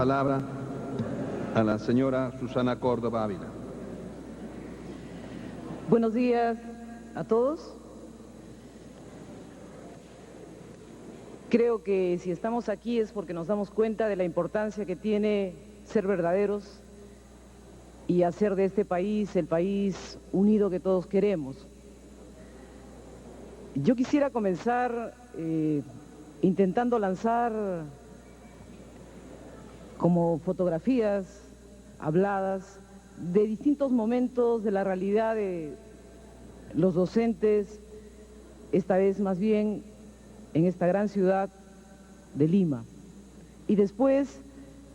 palabra a la señora Susana Córdoba Ávila. Buenos días a todos. Creo que si estamos aquí es porque nos damos cuenta de la importancia que tiene ser verdaderos y hacer de este país el país unido que todos queremos. Yo quisiera comenzar intentando lanzar como fotografías habladas de distintos momentos de la realidad de los docentes, esta vez más bien en esta gran ciudad de Lima. Y después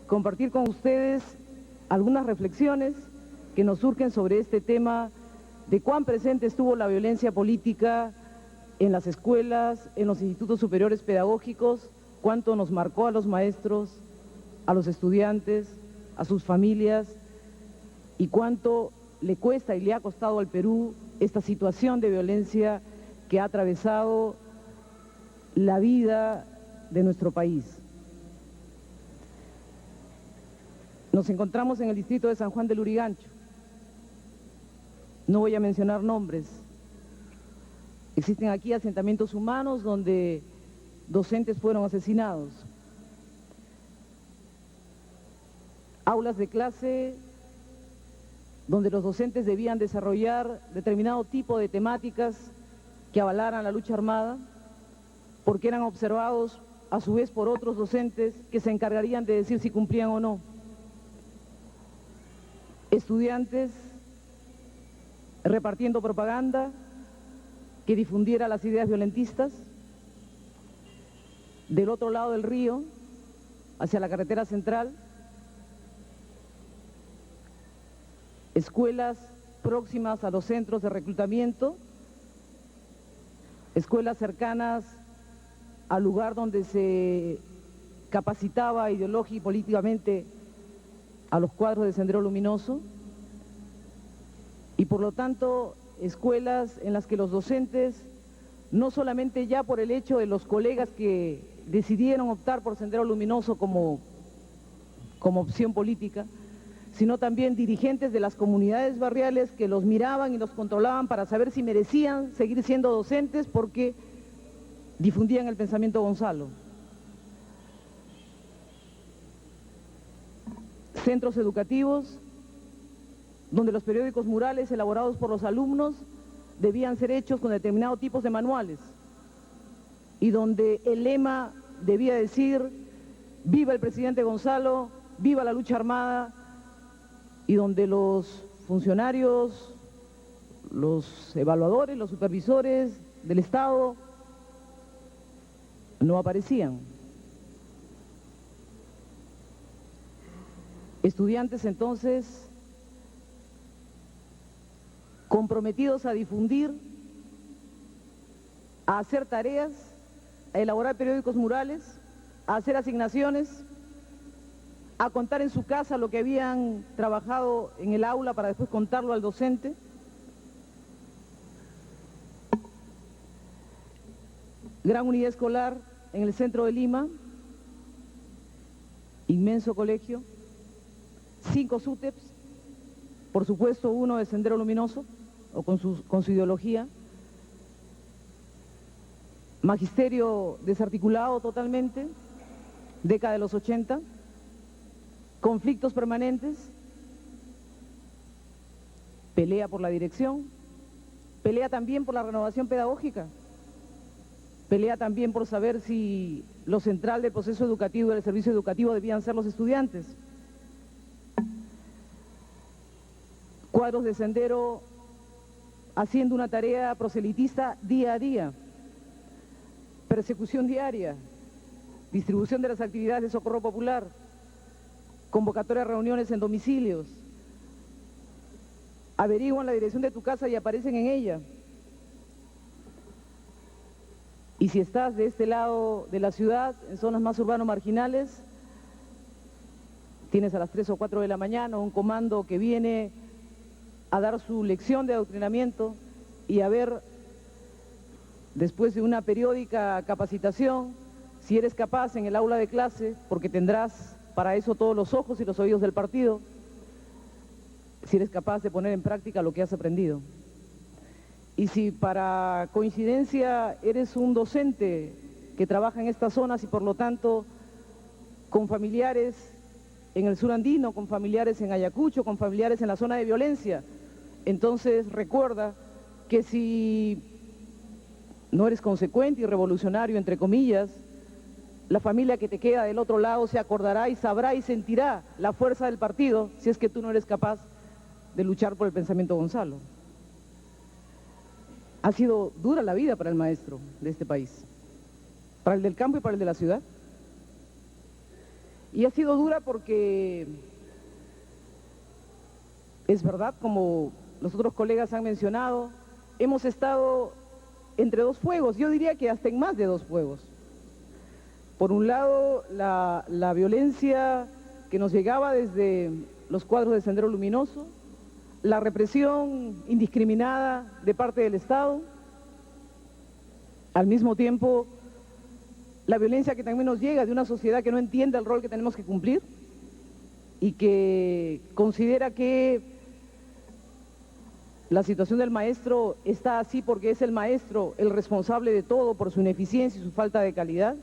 compartir con ustedes algunas reflexiones que nos surgen sobre este tema de cuán presente estuvo la violencia política en las escuelas, en los institutos superiores pedagógicos, cuánto nos marcó a los maestros, a los estudiantes, a sus familias, y cuánto le cuesta y le ha costado al Perú esta situación de violencia que ha atravesado la vida de nuestro país. Nos encontramos en el distrito de San Juan del Lurigancho. No voy a mencionar nombres. Existen aquí asentamientos humanos donde docentes fueron asesinados. Aulas de clase donde los docentes debían desarrollar determinado tipo de temáticas que avalaran la lucha armada, porque eran observados a su vez por otros docentes que se encargarían de decir si cumplían o no. Estudiantes repartiendo propaganda que difundiera las ideas violentistas. Del otro lado del río, hacia la carretera central, escuelas próximas a los centros de reclutamiento, escuelas cercanas al lugar donde se capacitaba ideológica y políticamente a los cuadros de Sendero Luminoso, y por lo tanto escuelas en las que los docentes, no solamente ya por el hecho de los colegas que decidieron optar por Sendero Luminoso como opción política, sino también dirigentes de las comunidades barriales que los miraban y los controlaban para saber si merecían seguir siendo docentes porque difundían el pensamiento Gonzalo. Centros educativos donde los periódicos murales elaborados por los alumnos debían ser hechos con determinados tipos de manuales y donde el lema debía decir viva el presidente Gonzalo, viva la lucha armada, y donde los funcionarios, los evaluadores, los supervisores del Estado no aparecían. Estudiantes entonces comprometidos a difundir, a hacer tareas, a elaborar periódicos murales, a hacer asignaciones, a contar en su casa lo que habían trabajado en el aula para después contarlo al docente. Gran unidad escolar en el centro de Lima, inmenso colegio, 5 SUTEPs, por supuesto uno de Sendero Luminoso, o con su ideología, magisterio desarticulado totalmente, década de los 80, conflictos permanentes, pelea por la dirección, pelea también por la renovación pedagógica, pelea también por saber si lo central del proceso educativo y del servicio educativo debían ser los estudiantes. Cuadros de Sendero haciendo una tarea proselitista día a día, persecución diaria, distribución de las actividades de socorro popular, convocatoria de reuniones en domicilios, averiguan la dirección de tu casa y aparecen en ella. Y si estás de este lado de la ciudad, en zonas más urbano-marginales, tienes a las 3 o 4 de la mañana un comando que viene a dar su lección de adoctrinamiento y a ver, después de una periódica capacitación, si eres capaz en el aula de clase, porque tendrás para eso todos los ojos y los oídos del partido, si eres capaz de poner en práctica lo que has aprendido. Y si para coincidencia eres un docente que trabaja en estas zonas y por lo tanto con familiares en el sur andino, con familiares en Ayacucho, con familiares en la zona de violencia, entonces recuerda que si no eres consecuente y revolucionario, entre comillas, la familia que te queda del otro lado se acordará y sabrá y sentirá la fuerza del partido si es que tú no eres capaz de luchar por el pensamiento Gonzalo. Ha sido dura la vida para el maestro de este país, para el del campo y para el de la ciudad. Y ha sido dura porque es verdad, como los otros colegas han mencionado, hemos estado entre dos fuegos, yo diría que hasta en más de dos fuegos. Por un lado, la violencia que nos llegaba desde los cuadros de Sendero Luminoso, la represión indiscriminada de parte del Estado, al mismo tiempo la violencia que también nos llega de una sociedad que no entiende el rol que tenemos que cumplir y que considera que la situación del maestro está así porque es el maestro el responsable de todo por su ineficiencia y su falta de calidad.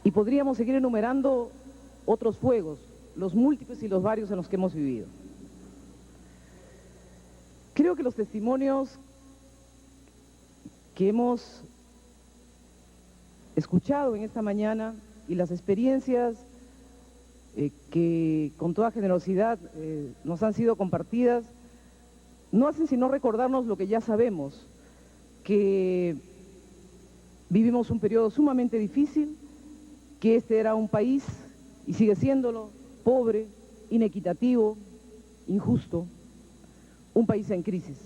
Y podríamos seguir enumerando otros fuegos, los múltiples y los varios en los que hemos vivido. Creo que los testimonios que hemos escuchado en esta mañana y las experiencias que con toda generosidad nos han sido compartidas, no hacen sino recordarnos lo que ya sabemos, que vivimos un periodo sumamente difícil, que este era un país, y sigue siéndolo, pobre, inequitativo, injusto, un país en crisis.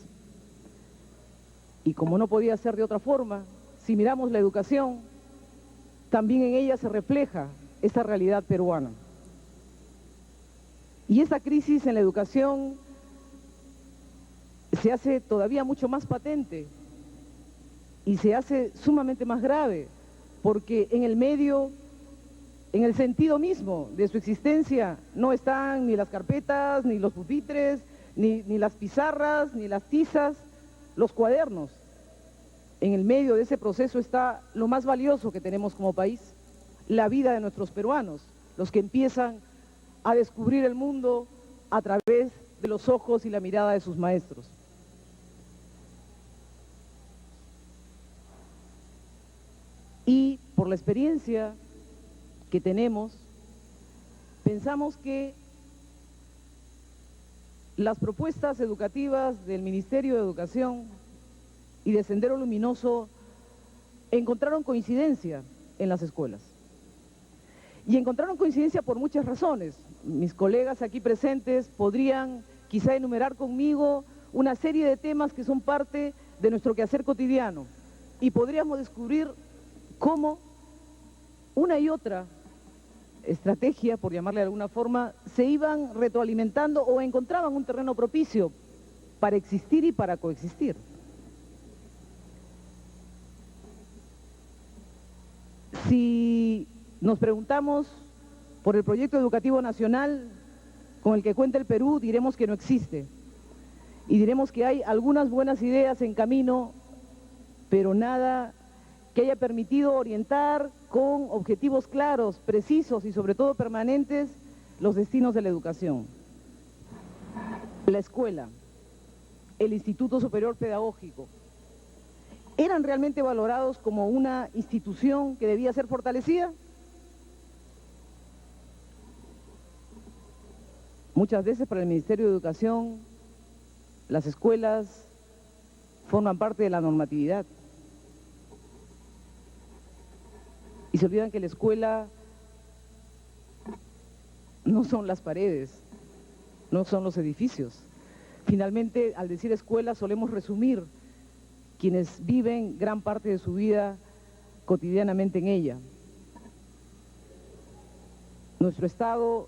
Y como no podía ser de otra forma, si miramos la educación, también en ella se refleja esa realidad peruana. Y esa crisis en la educación se hace todavía mucho más patente y se hace sumamente más grave, porque en el medio, en el sentido mismo de su existencia, no están ni las carpetas, ni los pupitres, ni las pizarras, ni las tizas, los cuadernos. En el medio de ese proceso está lo más valioso que tenemos como país, la vida de nuestros peruanos, los que empiezan a descubrir el mundo a través de los ojos y la mirada de sus maestros. Y por la experiencia que tenemos, pensamos que las propuestas educativas del Ministerio de Educación y de Sendero Luminoso encontraron coincidencia en las escuelas. Y encontraron coincidencia por muchas razones. Mis colegas aquí presentes podrían quizá enumerar conmigo una serie de temas que son parte de nuestro quehacer cotidiano. Y podríamos descubrir cómo una y otra estrategia, por llamarle de alguna forma, se iban retroalimentando o encontraban un terreno propicio para existir y para coexistir. Si nos preguntamos por el proyecto educativo nacional con el que cuenta el Perú, diremos que no existe. Y diremos que hay algunas buenas ideas en camino, pero nada que haya permitido orientar con objetivos claros, precisos y sobre todo permanentes los destinos de la educación. La escuela, el Instituto Superior Pedagógico, ¿eran realmente valorados como una institución que debía ser fortalecida? Muchas veces para el Ministerio de Educación las escuelas forman parte de la normatividad. Y se olvidan que la escuela no son las paredes, no son los edificios. Finalmente, al decir escuela, solemos resumir quienes viven gran parte de su vida cotidianamente en ella. Nuestro Estado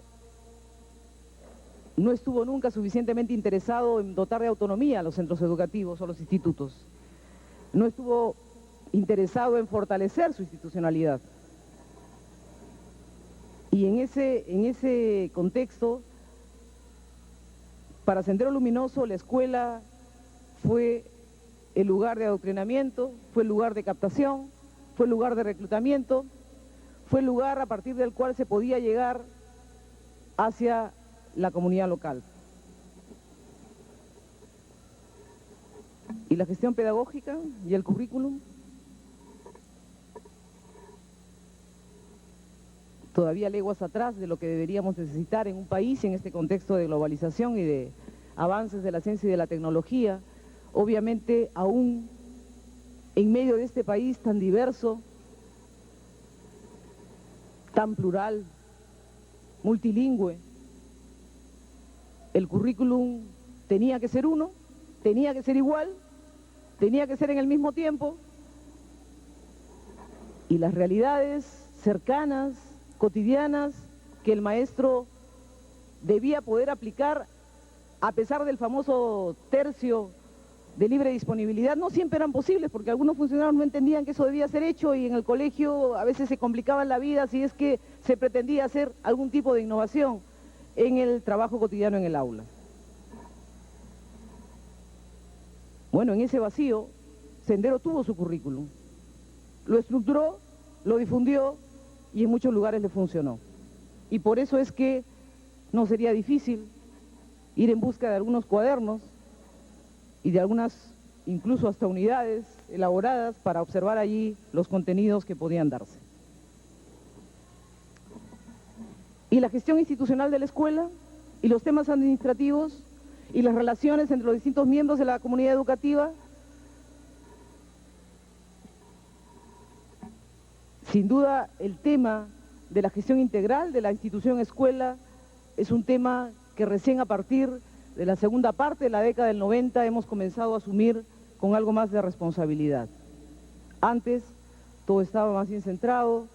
no estuvo nunca suficientemente interesado en dotar de autonomía a los centros educativos o los institutos. No estuvo interesado en fortalecer su institucionalidad. Y en ese contexto, para Sendero Luminoso, la escuela fue el lugar de adoctrinamiento, fue el lugar de captación, fue el lugar de reclutamiento, fue el lugar a partir del cual se podía llegar hacia la comunidad local. Y la gestión pedagógica y el currículum todavía leguas atrás de lo que deberíamos necesitar en un país en este contexto de globalización y de avances de la ciencia y de la tecnología. Obviamente, aún en medio de este país tan diverso, tan plural, multilingüe, el currículum tenía que ser uno, tenía que ser igual, tenía que ser en el mismo tiempo, y las realidades cercanas, cotidianas, que el maestro debía poder aplicar a pesar del famoso tercio de libre disponibilidad, no siempre eran posibles, porque algunos funcionarios no entendían que eso debía ser hecho, y en el colegio a veces se complicaba la vida si es que se pretendía hacer algún tipo de innovación en el trabajo cotidiano en el aula. Bueno, en ese vacío, Sendero tuvo su currículum, lo estructuró, lo difundió y en muchos lugares le funcionó. Y por eso es que no sería difícil ir en busca de algunos cuadernos y de algunas, incluso hasta unidades elaboradas para observar allí los contenidos que podían darse. Y la gestión institucional de la escuela, y los temas administrativos, y las relaciones entre los distintos miembros de la comunidad educativa, sin duda el tema de la gestión integral de la institución escuela es un tema que recién a partir de la segunda parte de la década del 90 hemos comenzado a asumir con algo más de responsabilidad. Antes todo estaba más bien centrado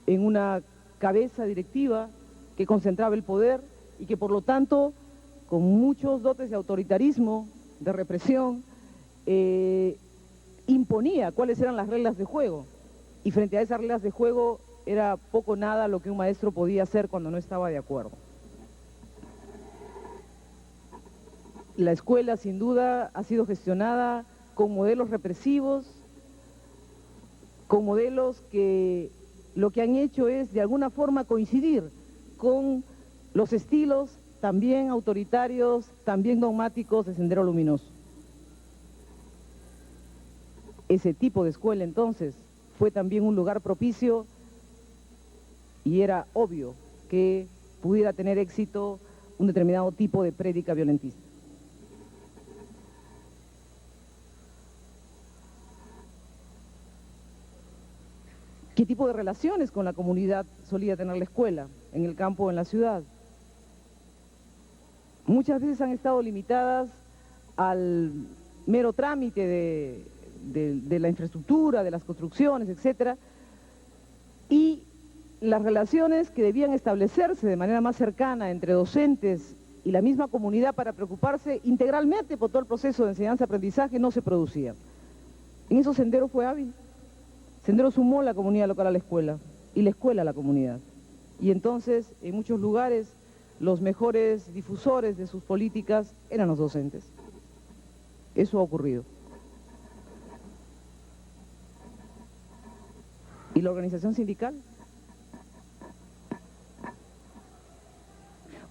en una cabeza directiva que concentraba el poder y que por lo tanto, con muchos dotes de autoritarismo, de represión, imponía cuáles eran las reglas de juego. Y frente a esas reglas de juego era poco o nada lo que un maestro podía hacer cuando no estaba de acuerdo. La escuela, sin duda, ha sido gestionada con modelos represivos, con modelos que lo que han hecho es, de alguna forma, coincidir con los estilos también autoritarios, también dogmáticos de Sendero Luminoso. Ese tipo de escuela, entonces, fue también un lugar propicio y era obvio que pudiera tener éxito un determinado tipo de prédica violentista. ¿Qué tipo de relaciones con la comunidad solía tener la escuela, en el campo o en la ciudad? Muchas veces han estado limitadas al mero trámite de la infraestructura, de las construcciones, etcétera, y las relaciones que debían establecerse de manera más cercana entre docentes y la misma comunidad para preocuparse integralmente por todo el proceso de enseñanza-aprendizaje no se producían. En eso Sendero fue hábil. Sendero sumó la comunidad local a la escuela y la escuela a la comunidad. Y entonces, en muchos lugares, los mejores difusores de sus políticas eran los docentes. Eso ha ocurrido. ¿Y la organización sindical?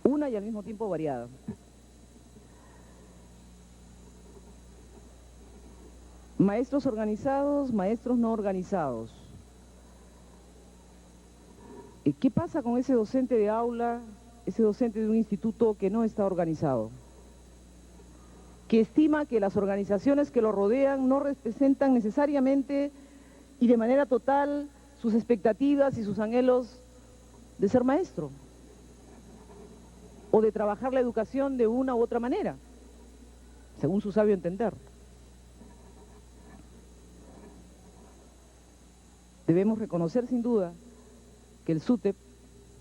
Una y al mismo tiempo variada. Maestros organizados, maestros no organizados. ¿Qué pasa con ese docente de aula, ese docente de un instituto que no está organizado? Que estima que las organizaciones que lo rodean no representan necesariamente y de manera total sus expectativas y sus anhelos de ser maestro o de trabajar la educación de una u otra manera, según su sabio entender. Debemos reconocer sin duda que el SUTEP,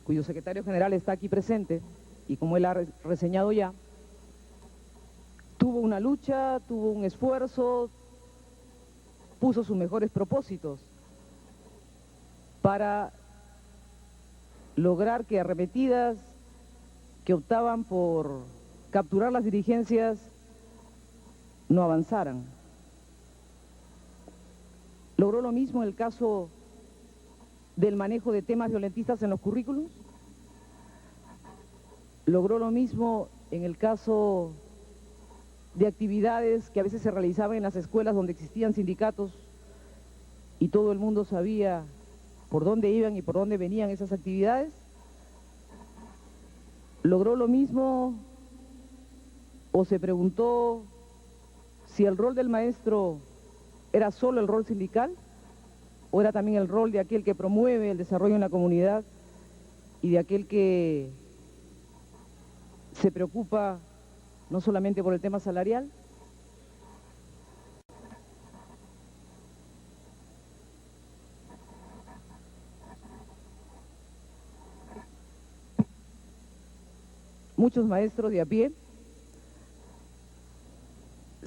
cuyo secretario general está aquí presente, y como él ha reseñado ya, tuvo una lucha, tuvo un esfuerzo, puso sus mejores propósitos para lograr que arremetidas que optaban por capturar las dirigencias no avanzaran. Logró lo mismo en el caso del manejo de temas violentistas en los currículums. Logró lo mismo en el caso de actividades que a veces se realizaban en las escuelas donde existían sindicatos y todo el mundo sabía por dónde iban y por dónde venían esas actividades. Logró lo mismo o se preguntó si el rol del maestro era solo el rol sindical o era también el rol de aquel que promueve el desarrollo en la comunidad y de aquel que se preocupa no solamente por el tema salarial. Muchos maestros de a pie,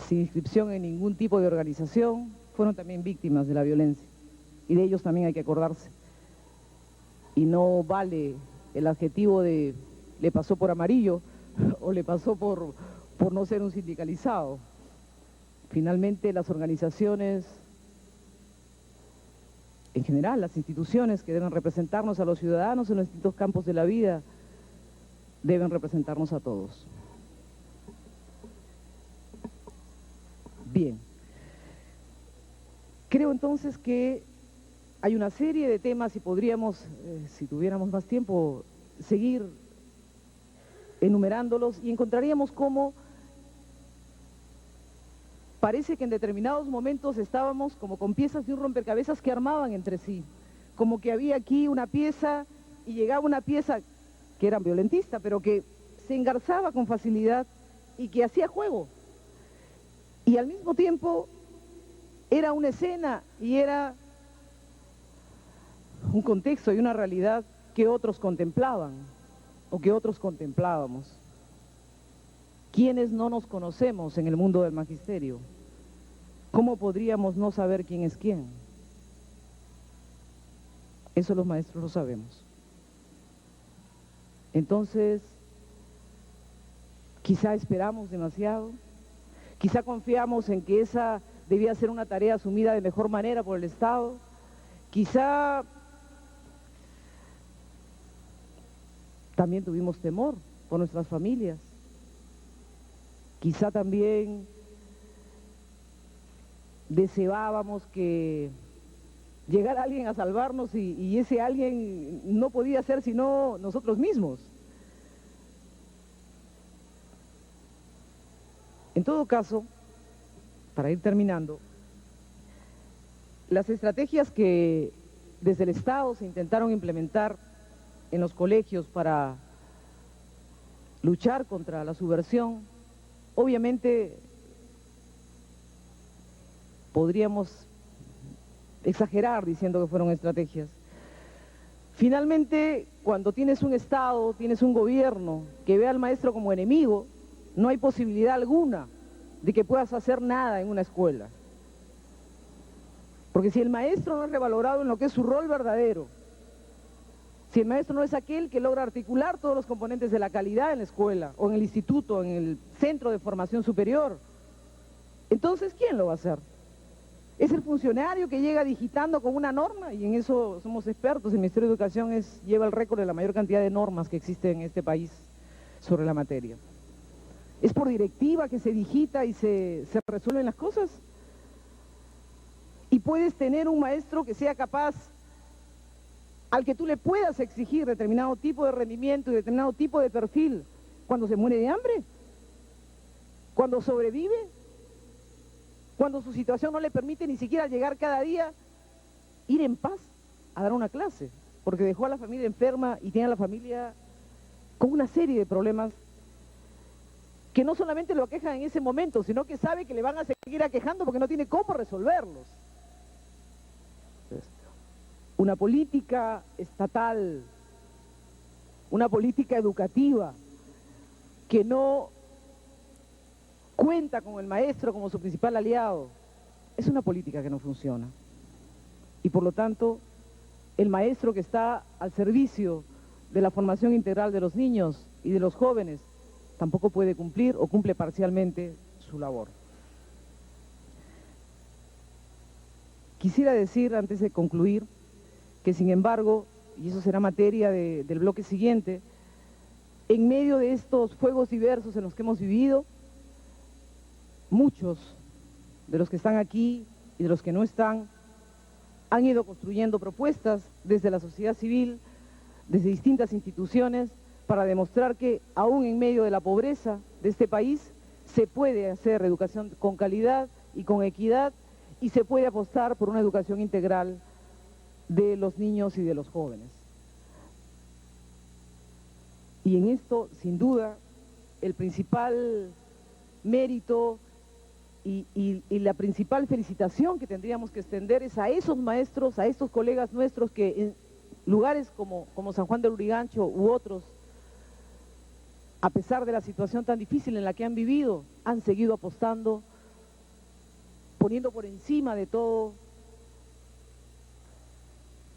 sin inscripción en ningún tipo de organización, fueron también víctimas de la violencia. Y de ellos también hay que acordarse. Y no vale el adjetivo de le pasó por amarillo o le pasó por no ser un sindicalizado. Finalmente las organizaciones, en general las instituciones que deben representarnos a los ciudadanos en los distintos campos de la vida, deben representarnos a todos. Bien. Creo entonces que hay una serie de temas y podríamos, si tuviéramos más tiempo, seguir enumerándolos y encontraríamos cómo parece que en determinados momentos estábamos como con piezas de un rompecabezas que armaban entre sí, como que había aquí una pieza y llegaba una pieza que era violentista, pero que se engarzaba con facilidad y que hacía juego. Y al mismo tiempo era una escena y era un contexto y una realidad que otros contemplaban o que otros contemplábamos. ¿Quiénes no nos conocemos en el mundo del magisterio? ¿Cómo podríamos no saber quién es quién? Eso los maestros lo sabemos. Entonces, quizá esperamos demasiado, quizá confiamos en que esa debía ser una tarea asumida de mejor manera por el Estado, quizá también tuvimos temor por nuestras familias, quizá también deseábamos que llegara alguien a salvarnos y ese alguien no podía ser sino nosotros mismos. En todo caso, para ir terminando, las estrategias que desde el Estado se intentaron implementar en los colegios para luchar contra la subversión, obviamente podríamos exagerar diciendo que fueron estrategias. Finalmente, cuando tienes un Estado, tienes un gobierno que ve al maestro como enemigo, no hay posibilidad alguna de que puedas hacer nada en una escuela. Porque si el maestro no es revalorado en lo que es su rol verdadero, si el maestro no es aquel que logra articular todos los componentes de la calidad en la escuela, o en el instituto, en el centro de formación superior, entonces, ¿quién lo va a hacer? Es el funcionario que llega digitando con una norma, y en eso somos expertos. El Ministerio de Educación lleva el récord de la mayor cantidad de normas que existen en este país sobre la materia. ¿Es por directiva que se digita y se resuelven las cosas? Y puedes tener un maestro que sea capaz, al que tú le puedas exigir determinado tipo de rendimiento y determinado tipo de perfil, cuando se muere de hambre, cuando sobrevive, cuando su situación no le permite ni siquiera llegar cada día, ir en paz a dar una clase, porque dejó a la familia enferma y tiene a la familia con una serie de problemas que no solamente lo aquejan en ese momento, sino que sabe que le van a seguir aquejando porque no tiene cómo resolverlos. Una política estatal, una política educativa que no cuenta con el maestro como su principal aliado, es una política que no funciona. Y por lo tanto, el maestro que está al servicio de la formación integral de los niños y de los jóvenes tampoco puede cumplir o cumple parcialmente su labor. Quisiera decir, antes de concluir, que sin embargo, y eso será materia del bloque siguiente, en medio de estos fuegos diversos en los que hemos vivido, muchos de los que están aquí y de los que no están han ido construyendo propuestas desde la sociedad civil, desde distintas instituciones, para demostrar que aún en medio de la pobreza de este país se puede hacer educación con calidad y con equidad, y se puede apostar por una educación integral de los niños y de los jóvenes. Y en esto, sin duda, el principal mérito y la principal felicitación que tendríamos que extender es a esos maestros, a estos colegas nuestros que en lugares como San Juan del Lurigancho u otros, a pesar de la situación tan difícil en la que han vivido, han seguido apostando, poniendo por encima de todo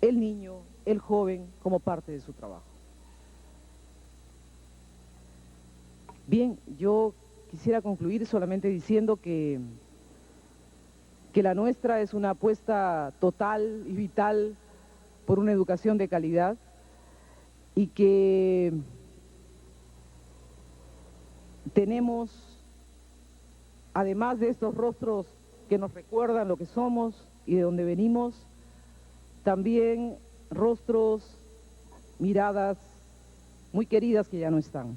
el niño, el joven, como parte de su trabajo. Bien, yo quisiera concluir solamente diciendo que la nuestra es una apuesta total y vital por una educación de calidad, y que tenemos, además de estos rostros que nos recuerdan lo que somos y de dónde venimos, también rostros, miradas muy queridas que ya no están.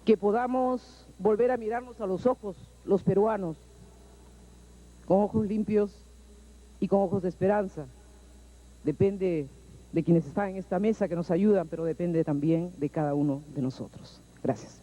Que podamos volver a mirarnos a los ojos, los peruanos, con ojos limpios y con ojos de esperanza. Depende de quienes están en esta mesa que nos ayudan, pero depende también de cada uno de nosotros. Gracias.